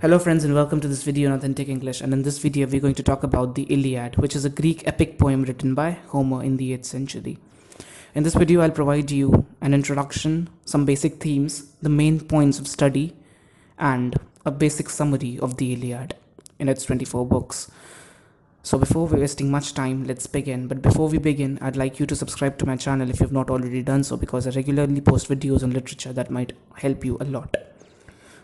Hello friends and welcome to this video on Authentic English, and in this video we're going to talk about the Iliad, which is a Greek epic poem written by Homer in the 8th century. In this video I'll provide you an introduction, some basic themes, the main points of study, and a basic summary of the Iliad in its 24 books. So before we're wasting much time, let's begin. But before we begin, I'd like you to subscribe to my channel if you've not already done so, because I regularly post videos on literature that might help you a lot.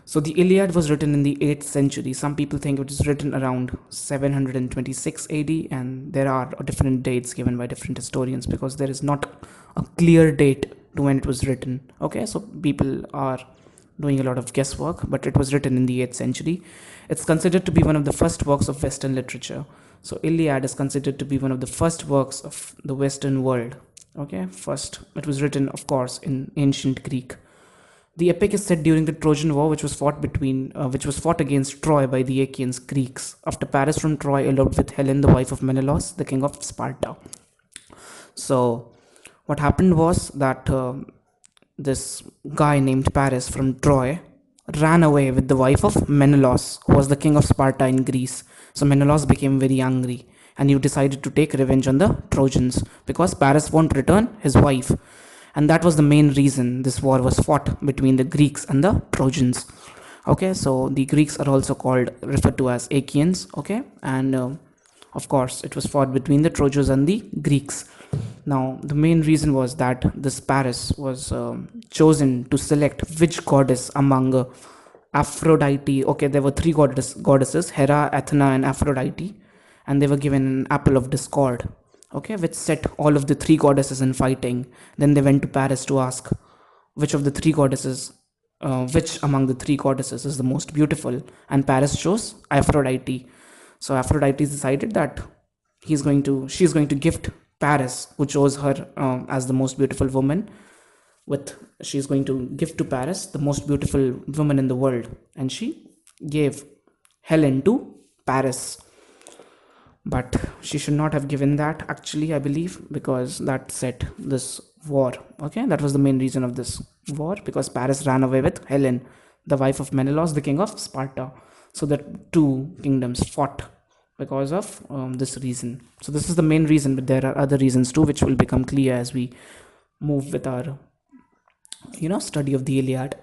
So the Iliad was written in the 8th century. Some people think it was written around 726 AD, and there are different dates given by different historians because there is not a clear date to when it was written. Okay, so people are doing a lot of guesswork, but it was written in the 8th century. It's considered to be one of the first works of Western literature. So Iliad is considered to be one of the first works of the Western world. Okay, first it was written, of course, in ancient Greek. The epic is set during the Trojan War, which was fought against Troy by the Achaeans Greeks after Paris from Troy eloped with Helen, the wife of Menelaus, the king of Sparta. So, what happened was that this guy named Paris from Troy ran away with the wife of Menelaus, who was the king of Sparta in Greece. So Menelaus became very angry, and he decided to take revenge on the Trojans because Paris won't return his wife. And that was the main reason this war was fought between the Greeks and the Trojans. Okay, so the Greeks are also referred to as Achaeans. Okay, and of course it was fought between the Trojans and the Greeks. Now the main reason was that this Paris was chosen to select which goddess among Aphrodite. Okay, there were three goddesses, Hera, Athena, and Aphrodite, and they were given an apple of discord. Okay, which set all of the three goddesses in fighting. Then they went to Paris to ask which of the three goddesses, which among the three goddesses is the most beautiful, and Paris chose Aphrodite. So Aphrodite decided that she's going to gift Paris, who chose her as the most beautiful woman, she's going to give to Paris the most beautiful woman in the world, and she gave Helen to Paris. But she should not have given that, actually, I believe, because that set this war. Okay, that was the main reason of this war, because Paris ran away with Helen, the wife of Menelaus, the king of Sparta. So the two kingdoms fought because of this reason. So this is the main reason, but there are other reasons too, which will become clear as we move with our study of the Iliad.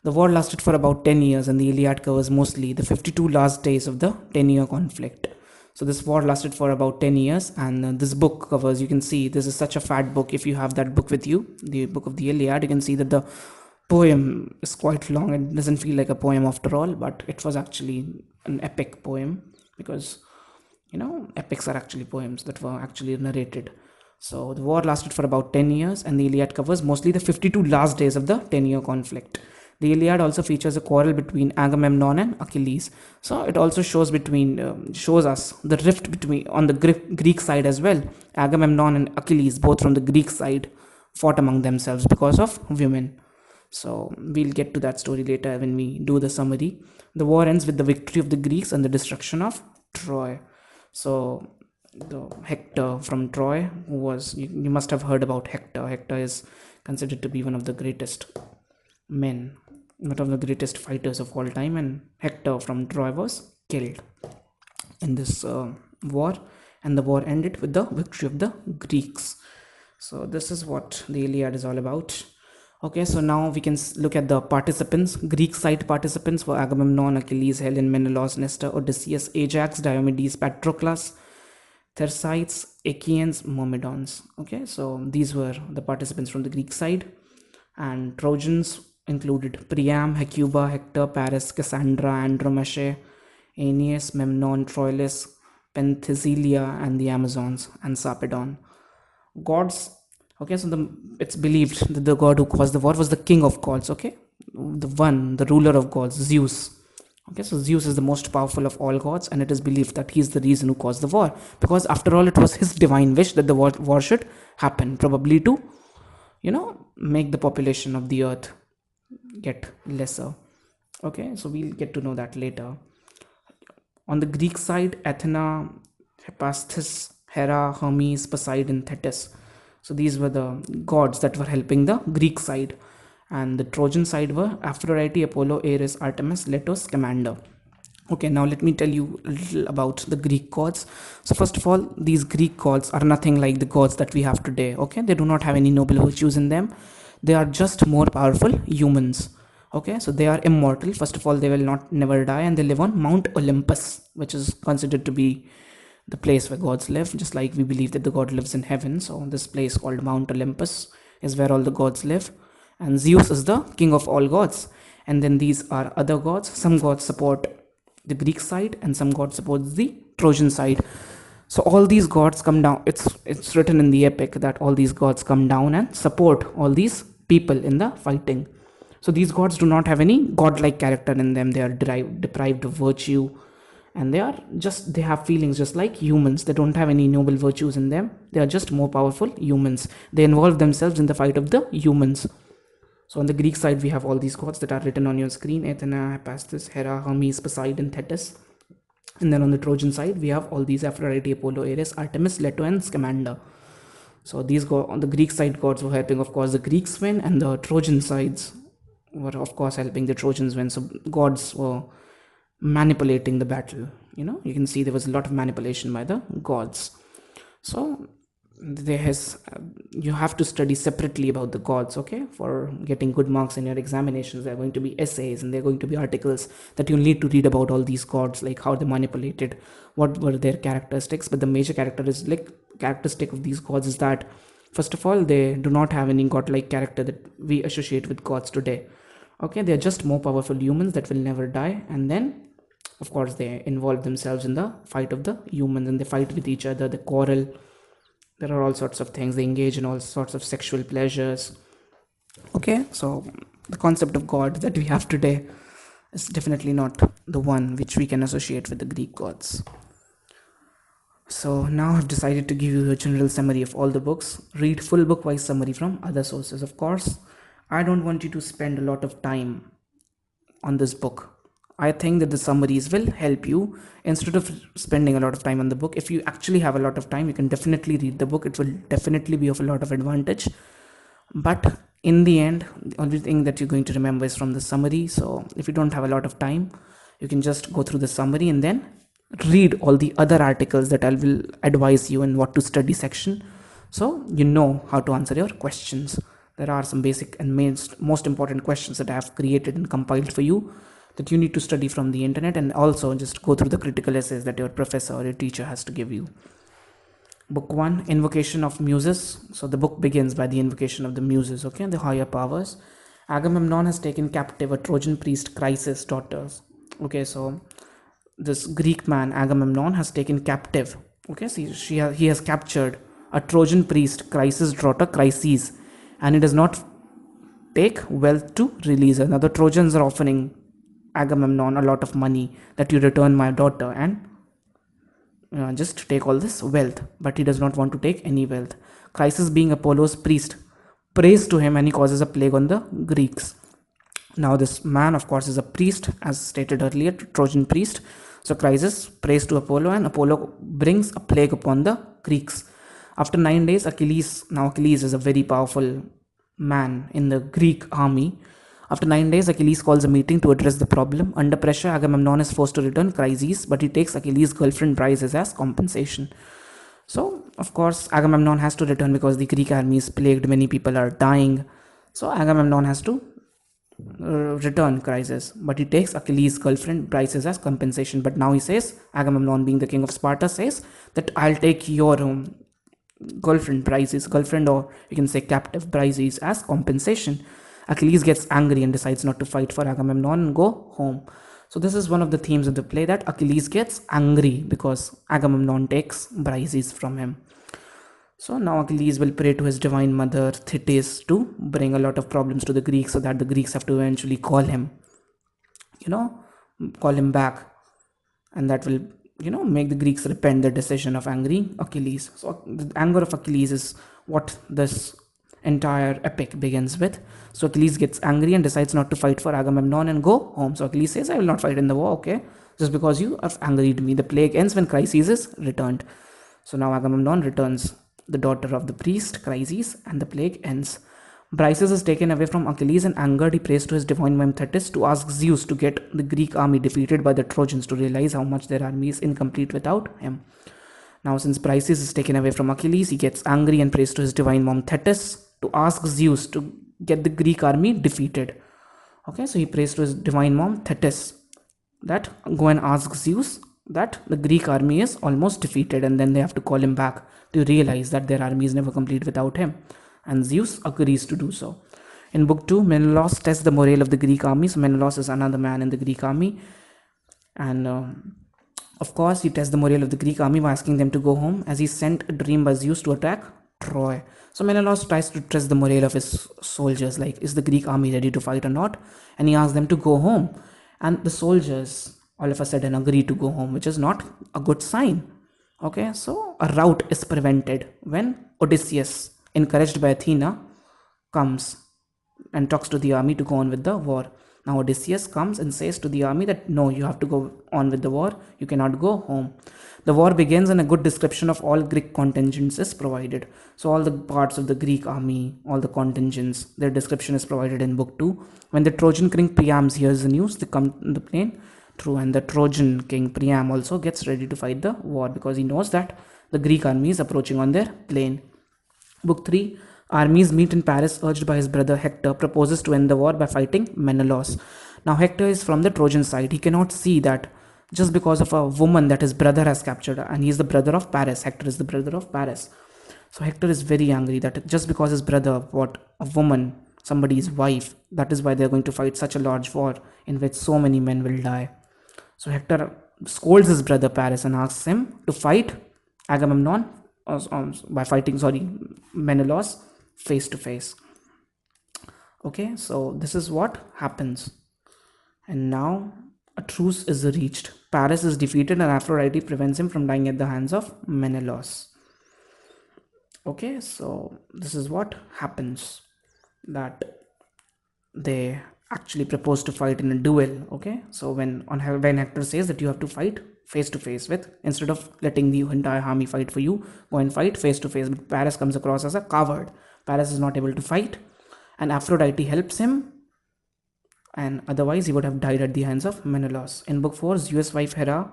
The war lasted for about 10 years, and the Iliad covers mostly the 52 last days of the 10-year conflict. So this war lasted for about 10 years, and this book covers, you can see this is such a fat book. If you have that book with you, the book of the Iliad, you can see that the poem is quite long. It doesn't feel like a poem after all, but it was actually an epic poem, because epics are actually poems that were actually narrated. So the war lasted for about 10 years, and the Iliad covers mostly the 52 last days of the 10-year conflict. The Iliad also features a quarrel between Agamemnon and Achilles. So it also shows us the rift between on the Greek side as well. Agamemnon and Achilles, both from the Greek side, fought among themselves because of women. So we'll get to that story later when we do the summary. The war ends with the victory of the Greeks and the destruction of Troy. So the Hector from Troy, who was, you must have heard about Hector. Hector is considered to be one of the greatest men, one of the greatest fighters of all time, and Hector from Troy was killed in this war, and the war ended with the victory of the Greeks. So this is what the Iliad is all about. Okay, so now we can look at the participants. Greek side participants were Agamemnon, Achilles, Helen, Menelaus, Nestor, Odysseus, Ajax, Diomedes, Patroclus, Thersites, Achaeans, Myrmidons. Okay, so these were the participants from the Greek side. And Trojans included Priam, Hecuba, Hector, Paris, Cassandra, Andromache, Aeneas, Memnon, Troilus, Penthesilea, and the Amazons, and Sarpedon. Gods. Okay, so it's believed that the god who caused the war was the king of gods. Okay, the ruler of gods, Zeus. Okay, so Zeus is the most powerful of all gods, and it is believed that he is the reason who caused the war, because after all, it was his divine wish that the war should happen, probably to make the population of the earth get lesser. Okay, so we'll get to know that later. On the Greek side, Athena, Hephaestus, Hera, Hermes, Poseidon, Thetis. So these were the gods that were helping the Greek side. And the Trojan side were Aphrodite, Apollo, Ares, Artemis, Leto, Scamander. Okay, now let me tell you a little about the Greek gods. So first of all, these Greek gods are nothing like the gods that we have today. Okay, they do not have any noble virtues in them. They are just more powerful humans. Okay, so they are immortal. First of all, they will not never die, and they live on Mount Olympus, which is considered to be the place where gods live. Just like we believe that the god lives in heaven, so this place called Mount Olympus is where all the gods live, and Zeus is the king of all gods. And then these are other gods. Some gods support the Greek side, and some gods support the Trojan side. So all these gods come down. It's written in the epic that all these gods come down and support all these people in the fighting. So these gods do not have any godlike character in them. They are deprived of virtue, and they have feelings just like humans. They don't have any noble virtues in them. They are just more powerful humans. They involve themselves in the fight of the humans. So on the Greek side, we have all these gods that are written on your screen: Athena, Hephaestus, Hera, Hermes, Poseidon, Thetis. And then on the Trojan side, we have all these: Aphrodite, Apollo, Ares, Artemis, Leto, and Scamander. So on the Greek side, gods were helping, of course, the Greeks win, and the Trojan sides were, of course, helping the Trojans win. So gods were manipulating the battle. You can see there was a lot of manipulation by the gods. So you have to study separately about the gods. Okay, for getting good marks in your examinations, there are going to be essays and there are going to be articles that you'll need to read about all these gods, like how they manipulated, what were their characteristics. But the major characteristic of these gods is that, first of all, they do not have any godlike character that we associate with gods today. Okay, they're just more powerful humans that will never die. And then, of course, they involve themselves in the fight of the humans, and they fight with each other, they quarrel. There are all sorts of things. They engage in all sorts of sexual pleasures. Okay, so the concept of God that we have today is definitely not the one which we can associate with the Greek gods. So now I've decided to give you a general summary of all the books. Read full book-wise summary from other sources. Of course, I don't want you to spend a lot of time on this book. I think that the summaries will help you instead of spending a lot of time on the book. If you actually have a lot of time, you can definitely read the book. It will definitely be of a lot of advantage. But in the end, the only thing that you're going to remember is from the summary. So if you don't have a lot of time, you can just go through the summary and then read all the other articles that I will advise you in what to study section, so you know how to answer your questions. There are some basic and most important questions that I have created and compiled for you that you need to study from the internet, and also just go through the critical essays that your professor or your teacher has to give you. Book 1, Invocation of Muses. So the book begins by the invocation of the Muses, okay, the higher powers. Agamemnon has taken captive a Trojan priest, Chryses' daughters. Okay, so this Greek man Agamemnon has taken captive. Okay, so he has captured a Trojan priest, Chryses' daughter, Chryses, and he does not take wealth to release her. Now the Trojans are offering Agamemnon a lot of money that you return my daughter and just take all this wealth, but he does not want to take any wealth. Chryses, being Apollo's priest, prays to him and he causes a plague on the Greeks. Now this man, of course, is a priest, as stated earlier, Trojan priest. So Chryses prays to Apollo, and Apollo brings a plague upon the Greeks. After 9 days, Achilles is a very powerful man in the Greek army. After 9 days, Achilles calls a meeting to address the problem. Under pressure, Agamemnon is forced to return Chryses, but he takes Achilles' girlfriend Brice as compensation. So, of course, Agamemnon has to return because the Greek army is plagued, many people are dying. So Agamemnon has to return Chryses, but he takes Achilles' girlfriend Brice as compensation. But now he says, Agamemnon, being the king of Sparta, says that I'll take your girlfriend Brice's girlfriend, or you can say captive Brice's, as compensation. Achilles gets angry and decides not to fight for Agamemnon and go home. So this is one of the themes of the play, that Achilles gets angry because Agamemnon takes Brice's from him. So now Achilles will pray to his divine mother Thetis to bring a lot of problems to the Greeks, so that the Greeks have to eventually call him back, and that will make the Greeks repent the decision of angry Achilles. So the anger of Achilles is what this entire epic begins with. So Achilles gets angry and decides not to fight for Agamemnon and go home. So Achilles says, I will not fight in the war, okay, just because you have angered me. The plague ends when Chryses is returned. So now Agamemnon returns the daughter of the priest Chryses, and the plague ends. Brice is taken away from Achilles, and angered he prays to his divine mime Thetis to ask Zeus to get the Greek army defeated by the Trojans, to realize how much their army is incomplete without him. Now, since Brice is taken away from Achilles, he gets angry and prays to his divine mom Thetis to ask Zeus to get the Greek army defeated. Okay, so he prays to his divine mom Thetis that go and ask Zeus that the Greek army is almost defeated, and then they have to call him back to realize that their army is never complete without him. And Zeus agrees to do so. In book 2, Menelaus tests the morale of the Greek army. So Menelaus is another man in the Greek army, and of course he tests the morale of the Greek army by asking them to go home, as he sent a dream by Zeus to attack Troy. So Menelaus tries to test the morale of his soldiers, like, is the Greek army ready to fight or not? And he asks them to go home, and the soldiers all of a sudden agree to go home, which is not a good sign. Okay, so a rout is prevented when Odysseus, encouraged by Athena, comes and talks to the army to go on with the war. Now Odysseus comes and says to the army that no, you have to go on with the war, you cannot go home. The war begins, and a good description of all Greek contingents is provided. So all the parts of the Greek army, all the contingents, their description is provided in book 2. When the Trojan king Priam hears the news, they come in the plain. True, and the Trojan king Priam also gets ready to fight the war because he knows that the Greek army is approaching on their plain. Book 3, armies meet in Paris, urged by his brother Hector, proposes to end the war by fighting Menelaus. Now Hector is from the Trojan side. He cannot see that just because of a woman that his brother has captured, and he is the brother of Paris. Hector is the brother of Paris. So Hector is very angry that just because his brother, a woman, somebody's wife, that is why they are going to fight such a large war in which so many men will die. So Hector scolds his brother Paris and asks him to fight Agamemnon by fighting Menelaus face to face. Okay, so this is what happens, and now a truce is reached. Paris is defeated, and Aphrodite prevents him from dying at the hands of Menelaus. Okay, so this is what happens, that they actually propose to fight in a duel. Okay, so when Hector says that you have to fight face to face with, instead of letting the entire army fight for you, go and fight face to face. But Paris comes across as a coward. Paris is not able to fight, and Aphrodite helps him, and otherwise he would have died at the hands of Menelaus. In book 4, Zeus' wife Hera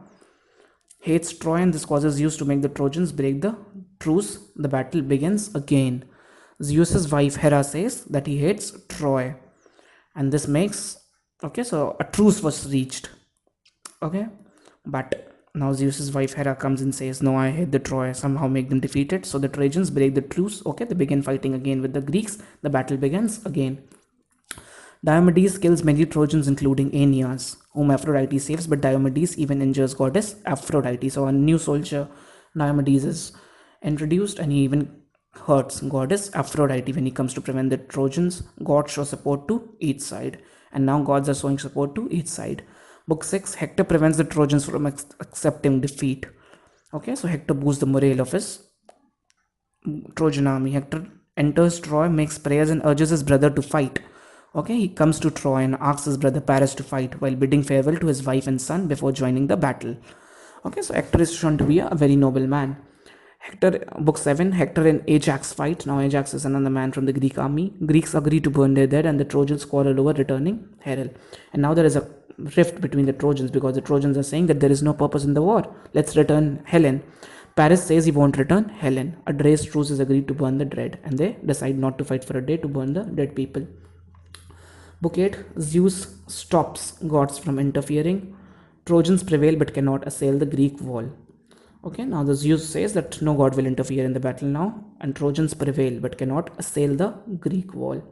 hates Troy, and this causes Zeus to make the Trojans break the truce. The battle begins again. Zeus' wife Hera says that he hates Troy, and this makes, okay, so a truce was reached. Okay, but now Zeus' wife Hera comes and says, no, I hate the Troy, somehow make them defeated. So the Trojans break the truce. Okay, they begin fighting again with the Greeks. The battle begins again. Diomedes kills many Trojans, including Aeneas, whom Aphrodite saves, but Diomedes even injures goddess Aphrodite. So a new soldier, Diomedes, is introduced, and he even hurts goddess Aphrodite when he comes to prevent the Trojans. Gods show support to each side, and now gods are showing support to each side. Book 6, Hector prevents the Trojans from accepting defeat. Okay, so Hector boosts the morale of his Trojan army. Hector enters Troy, makes prayers, and urges his brother to fight. Okay, he comes to Troy and asks his brother Paris to fight, while bidding farewell to his wife and son before joining the battle. Okay, so Hector is shown to be a very noble man. Book 7, Hector and Ajax fight. Now Ajax is another man from the Greek army. Greeks agree to burn their dead, and the Trojans quarrel over returning Herald. And now there is a rift between the Trojans, because the Trojans are saying that there is no purpose in the war. Let's return Helen. Paris says he won't return Helen. A day's truce is agreed to burn the dead, and they decide not to fight for a day, to burn the dead people. Book 8, Zeus stops gods from interfering. Trojans prevail but cannot assail the Greek wall. Okay, now the Zeus says that no god will interfere in the battle now, and Trojans prevail but cannot assail the Greek wall.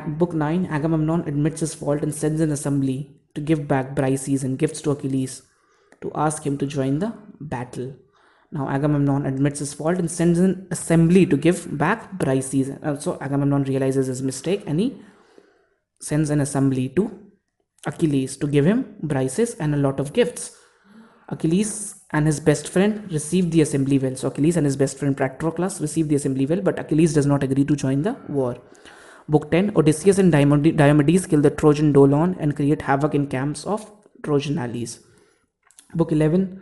Book 9, Agamemnon admits his fault and sends an assembly to give back Brice and gifts to Achilles to ask him to join the battle. Now Agamemnon admits his fault and sends an assembly to give back Brice. So Agamemnon realizes his mistake, and he sends an assembly to Achilles to give him Brices and a lot of gifts. Achilles and his best friend received the assembly well. So Achilles and his best friend Patroclus received the assembly well, but Achilles does not agree to join the war. Book 10, Odysseus and Diomedes kill the Trojan Dolon and create havoc in camps of Trojan allies. Book 11,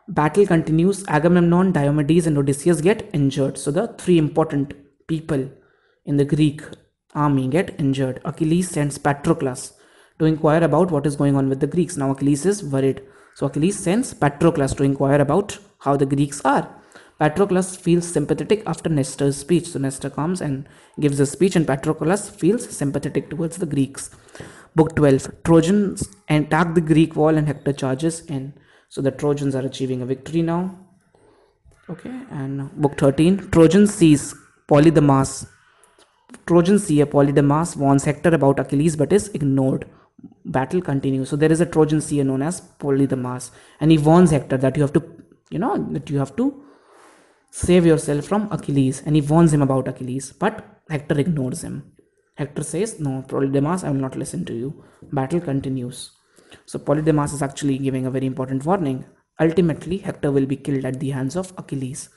battle continues. Agamemnon, Diomedes and Odysseus get injured. So the three important people in the Greek army get injured. Achilles sends Patroclus to inquire about what is going on with the Greeks. Now Achilles is worried. So Achilles sends Patroclus to inquire about how the Greeks are. Patroclus feels sympathetic after Nestor's speech. So Nestor comes and gives a speech, and Patroclus feels sympathetic towards the Greeks. Book 12. Trojans attack the Greek wall and Hector charges in. So the Trojans are achieving a victory now. Okay, and book 13. Trojans sees Polydamas. Trojans see a Polydamas warns Hector about Achilles but is ignored. Battle continues. So there is a Trojan seer known as Polydamas, and he warns Hector that you have to save yourself from Achilles, and he warns him about Achilles, but Hector ignores him. Hector says, no, Polydamas, I will not listen to you. Battle continues. So Polydamas is actually giving a very important warning. Ultimately, Hector will be killed at the hands of Achilles.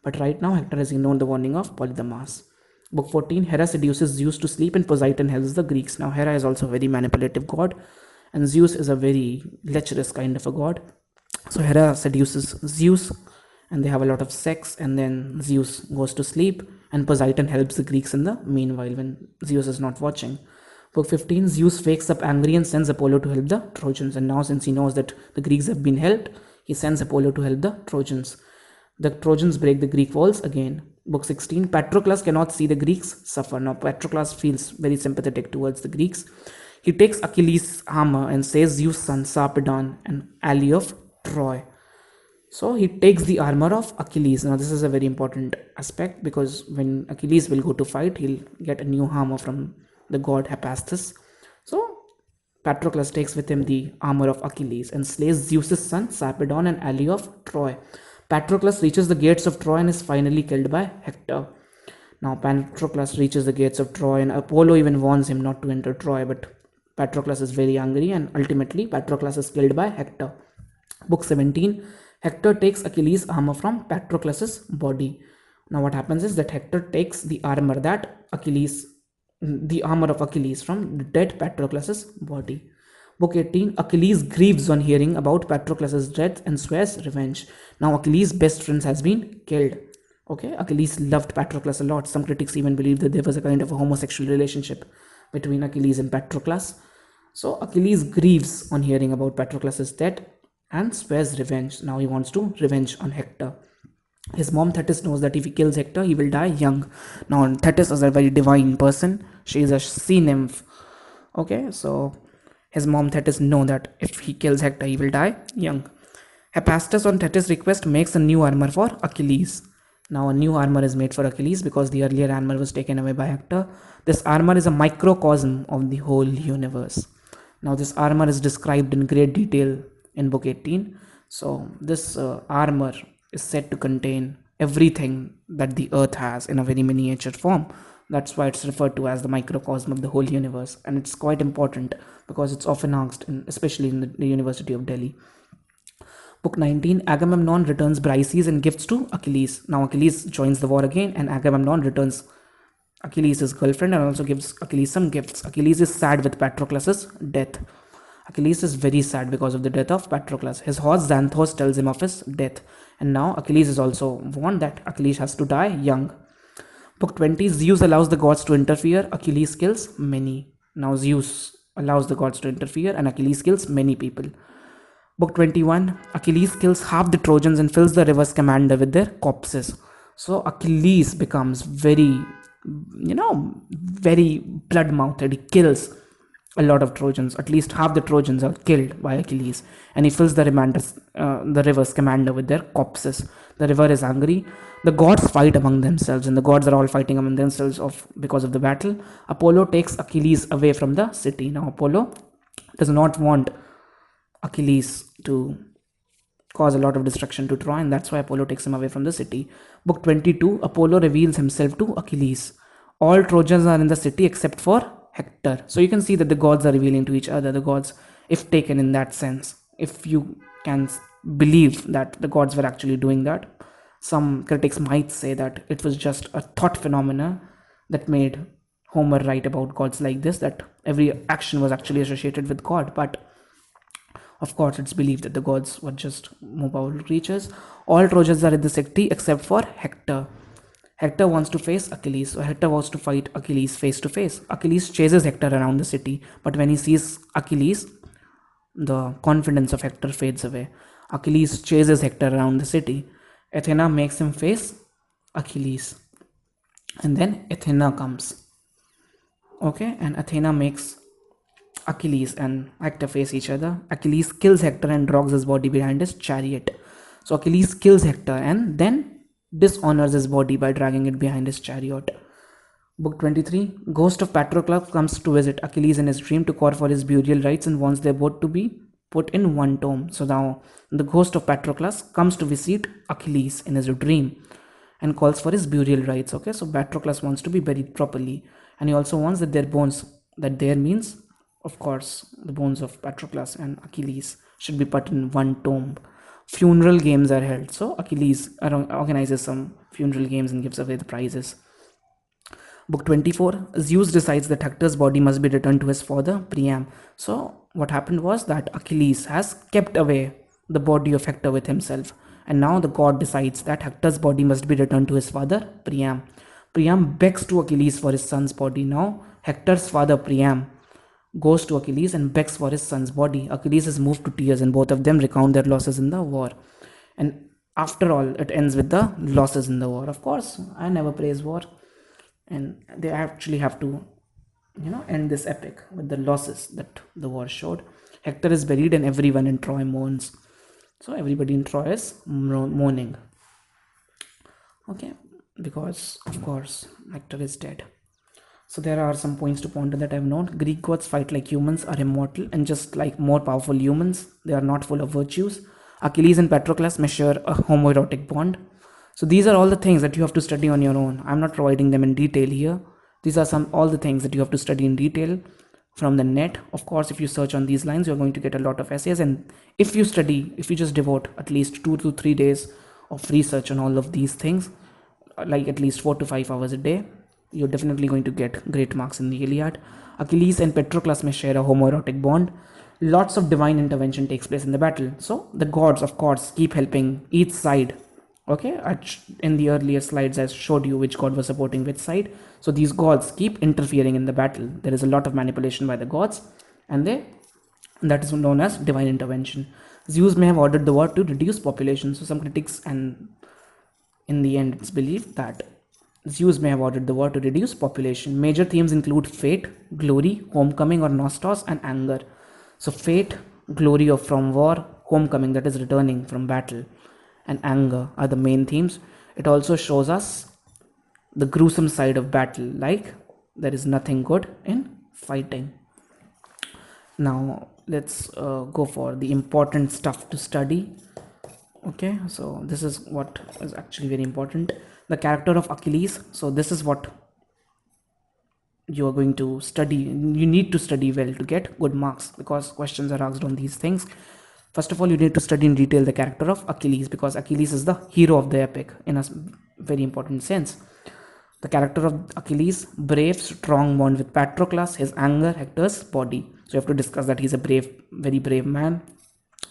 But right now, Hector has ignored the warning of Polydamas. Book 14, Hera seduces Zeus to sleep and Poseidon helps the Greeks. Now, Hera is also a very manipulative god, and Zeus is a very lecherous kind of a god. So Hera seduces Zeus, and they have a lot of sex, and then Zeus goes to sleep, and Poseidon helps the Greeks in the meanwhile when Zeus is not watching. Book 15, Zeus wakes up angry and sends Apollo to help the Trojans, and now since he knows that the Greeks have been helped, he sends Apollo to help the Trojans. The Trojans break the Greek walls again. Book 16, Patroclus cannot see the Greeks suffer. Now Patroclus feels very sympathetic towards the Greeks. He takes Achilles' armor and says Zeus' son Sarpedon, an ally of Troy. So he takes the armor of Achilles. Now this is a very important aspect, because when Achilles will go to fight, he'll get a new armor from the god Hephaestus. So Patroclus takes with him the armor of Achilles and slays Zeus' son Sarpedon, an ally of Troy. Patroclus reaches the gates of Troy and is finally killed by Hector. Now Patroclus reaches the gates of Troy, and Apollo even warns him not to enter Troy, but Patroclus is very angry, and ultimately Patroclus is killed by Hector. Book 17, Hector takes Achilles' armor from Patroclus's body. Now what happens is that Hector takes the armor of Achilles from the dead Patroclus's body. Book 18, Achilles grieves on hearing about Patroclus's death and swears revenge. Now Achilles' best friend has been killed. Okay, Achilles loved Patroclus a lot. Some critics even believe that there was a kind of a homosexual relationship between Achilles and Patroclus. So Achilles grieves on hearing about Patroclus's death and swears revenge. Now he wants to revenge on Hector. His mom Thetis knows that if he kills Hector, he will die young. Now Thetis is a very divine person. She is a sea nymph. Okay, so his mom Thetis knows that if he kills Hector, he will die young. Hephaestus on Thetis' request makes a new armor for Achilles. Now a new armor is made for Achilles because the earlier armor was taken away by Hector. This armor is a microcosm of the whole universe. Now this armor is described in great detail in book 18. So this armor is said to contain everything that the earth has in a very miniature form. That's why it's referred to as the microcosm of the whole universe, and it's quite important because it's often asked, especially in the University of Delhi. Book 19, Agamemnon returns Brice and gifts to Achilles. Now Achilles joins the war again, and Agamemnon returns Achilles his girlfriend and also gives Achilles some gifts. Achilles is sad with Patroclus's death. Achilles is very sad because of the death of Patroclus. His horse Xanthos tells him of his death, and now Achilles is also warned that Achilles has to die young. Book 20, Zeus allows the gods to interfere. Achilles kills many. Now Zeus allows the gods to interfere and Achilles kills many people. Book 21, Achilles kills half the Trojans and fills the river Scamander with their corpses. So Achilles becomes very blood-mouthed. He kills a lot of Trojans. At least half the Trojans are killed by Achilles, and he fills the river Scamander with their corpses. The river is angry. The gods fight among themselves, and the gods are all fighting among themselves because of the battle. Apollo takes Achilles away from the city. Now Apollo does not want Achilles to cause a lot of destruction to Troy, and that's why Apollo takes him away from the city. Book 22, Apollo reveals himself to Achilles. All Trojans are in the city except for Hector. So you can see that the gods are revealing to each other. The gods, if taken in that sense, if you can believe that the gods were actually doing that. Some critics might say that it was just a thought phenomena that made Homer write about gods like this, that every action was actually associated with God. But of course, it's believed that the gods were just more powerful creatures. All Trojans are in the city except for Hector. Hector wants to face Achilles. So Hector wants to fight Achilles face to face. Achilles chases Hector around the city, but when he sees Achilles, the confidence of Hector fades away. Achilles chases Hector around the city. Athena makes him face Achilles. And then Athena comes. Okay, and Athena makes Achilles and Hector face each other. Achilles kills Hector and drags his body behind his chariot. So Achilles kills Hector and then dishonors his body by dragging it behind his chariot. Book 23. Ghost of Patroclus comes to visit Achilles in his dream to call for his burial rites and wants their both to be put in one tomb. So now the ghost of Patroclus comes to visit Achilles in his dream and calls for his burial rites. Okay, so Patroclus wants to be buried properly, and he also wants that their bones, that there means of course the bones of Patroclus and Achilles, should be put in one tomb. Funeral games are held, so Achilles organizes some funeral games and gives away the prizes. Book 24. Zeus decides that Hector's body must be returned to his father Priam. So what happened was that Achilles has kept away the body of Hector with himself, and now the god decides that Hector's body must be returned to his father Priam. Priam begs to Achilles for his son's body. Now Hector's father Priam goes to Achilles and begs for his son's body. Achilles is moved to tears and both of them recount their losses in the war. And after all, it ends with the losses in the war. Of course, I never praise war. And they actually have to, end this epic with the losses that the war showed. Hector is buried and everyone in Troy mourns. So everybody in Troy is mourning. Okay, because of course Hector is dead. So there are some points to ponder that I've known. Greek gods fight like humans, are immortal, and just like more powerful humans, they are not full of virtues. Achilles and Patroclus may share a homoerotic bond. So these are all the things that you have to study on your own. I'm not providing them in detail here. These are all the things that you have to study in detail from the net. Of course, if you search on these lines, you're going to get a lot of essays. And if you just devote at least 2 to 3 days of research on all of these things, like at least 4 to 5 hours a day, you're definitely going to get great marks in the Iliad. Achilles and Patroclus may share a homoerotic bond. Lots of divine intervention takes place in the battle. So the gods, of course, keep helping each side. Okay, in the earlier slides I showed you which god was supporting which side. So these gods keep interfering in the battle. There is a lot of manipulation by the gods, and that is known as divine intervention. Zeus may have ordered the war to reduce population. So some critics, and in the end it's believed that Zeus may have ordered the war to reduce population. Major themes include fate, glory, homecoming or nostos, and anger. So fate, glory from war, homecoming, that is returning from battle, and anger are the main themes. It also shows us the gruesome side of battle, like there is nothing good in fighting. Now let's go for the important stuff to study. Okay, so this is what is actually very important. The character of Achilles. So this is what you are going to study. You need to study well to get good marks, because questions are asked on these things. First of all, you need to study in detail the character of Achilles, because Achilles is the hero of the epic in a very important sense. The character of Achilles: brave, strong bond with Patroclus, his anger, Hector's body. So you have to discuss that he's a brave, very brave man.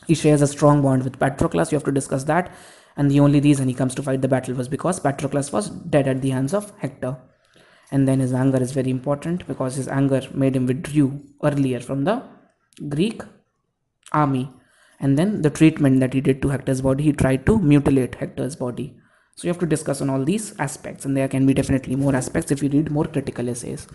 He shares a strong bond with Patroclus. You have to discuss that. And the only reason he comes to fight the battle was because Patroclus was dead at the hands of Hector. And then his anger is very important, because his anger made him withdraw earlier from the Greek army. And then the treatment that he did to Hector's body, he tried to mutilate Hector's body. So you have to discuss on all these aspects, and there can be definitely more aspects if you read more critical essays.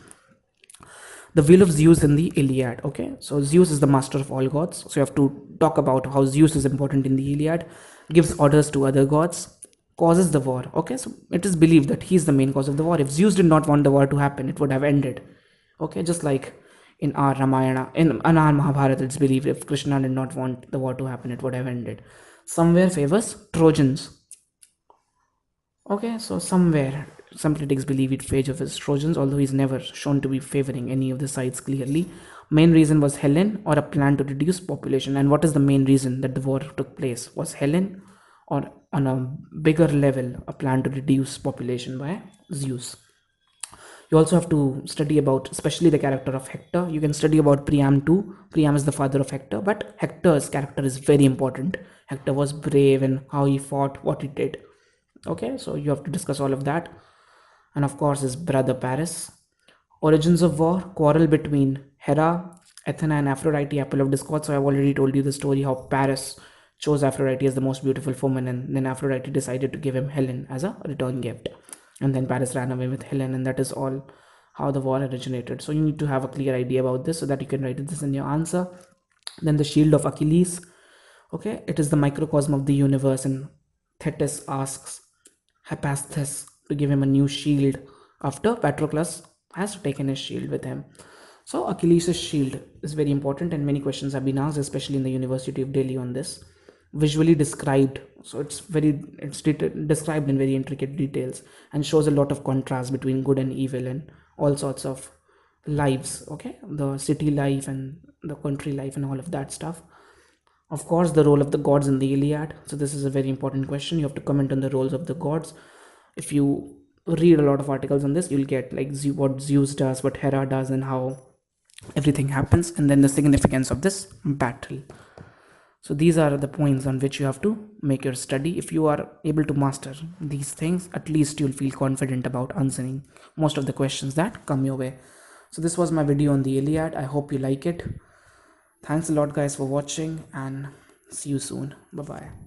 The will of Zeus in the Iliad. Okay, so Zeus is the master of all gods. So you have to talk about how Zeus is important in the Iliad, gives orders to other gods, causes the war. Okay, so it is believed that he is the main cause of the war. If Zeus did not want the war to happen, it would have ended. Okay, just like in our Ramayana, in our Mahabharata, it's believed if Krishna did not want the war to happen, it would have ended. Somewhere favors Trojans. Okay, so somewhere some critics believe it favors Trojans, although he's never shown to be favoring any of the sides clearly. Main reason was Helen, or a plan to reduce population. And what is the main reason that the war took place? Was Helen, or on a bigger level, a plan to reduce population by Zeus? You also have to study about especially the character of Hector. You can study about Priam too. Priam is the father of Hector, but Hector's character is very important. Hector was brave in how he fought, what he did. Okay, so you have to discuss all of that. and of course his brother Paris. Origins of war, quarrel between Hera, Athena and Aphrodite, apple of discord. So I've already told you the story how Paris chose Aphrodite as the most beautiful woman, and then Aphrodite decided to give him Helen as a return gift. And then Paris ran away with Helen, and that is all how the war originated. So you need to have a clear idea about this so that you can write this in your answer. Then the shield of Achilles. Okay, it is the microcosm of the universe, and Thetis asks Hephaestus to give him a new shield after Patroclus has taken his shield with him. So Achilles' shield is very important, and many questions have been asked, especially in the University of Delhi on this. Visually described, so it's described in very intricate details and shows a lot of contrast between good and evil and all sorts of lives. Okay, the city life and the country life and all of that stuff. Of course, the role of the gods in the Iliad. So this is a very important question. You have to comment on the roles of the gods. If you read a lot of articles on this, you'll get like what Zeus does, what Hera does, and how everything happens, and then the significance of this battle. So these are the points on which you have to make your study. If you are able to master these things, at least you'll feel confident about answering most of the questions that come your way. So this was my video on the Iliad. I hope you like it. Thanks a lot guys for watching, and see you soon. Bye bye.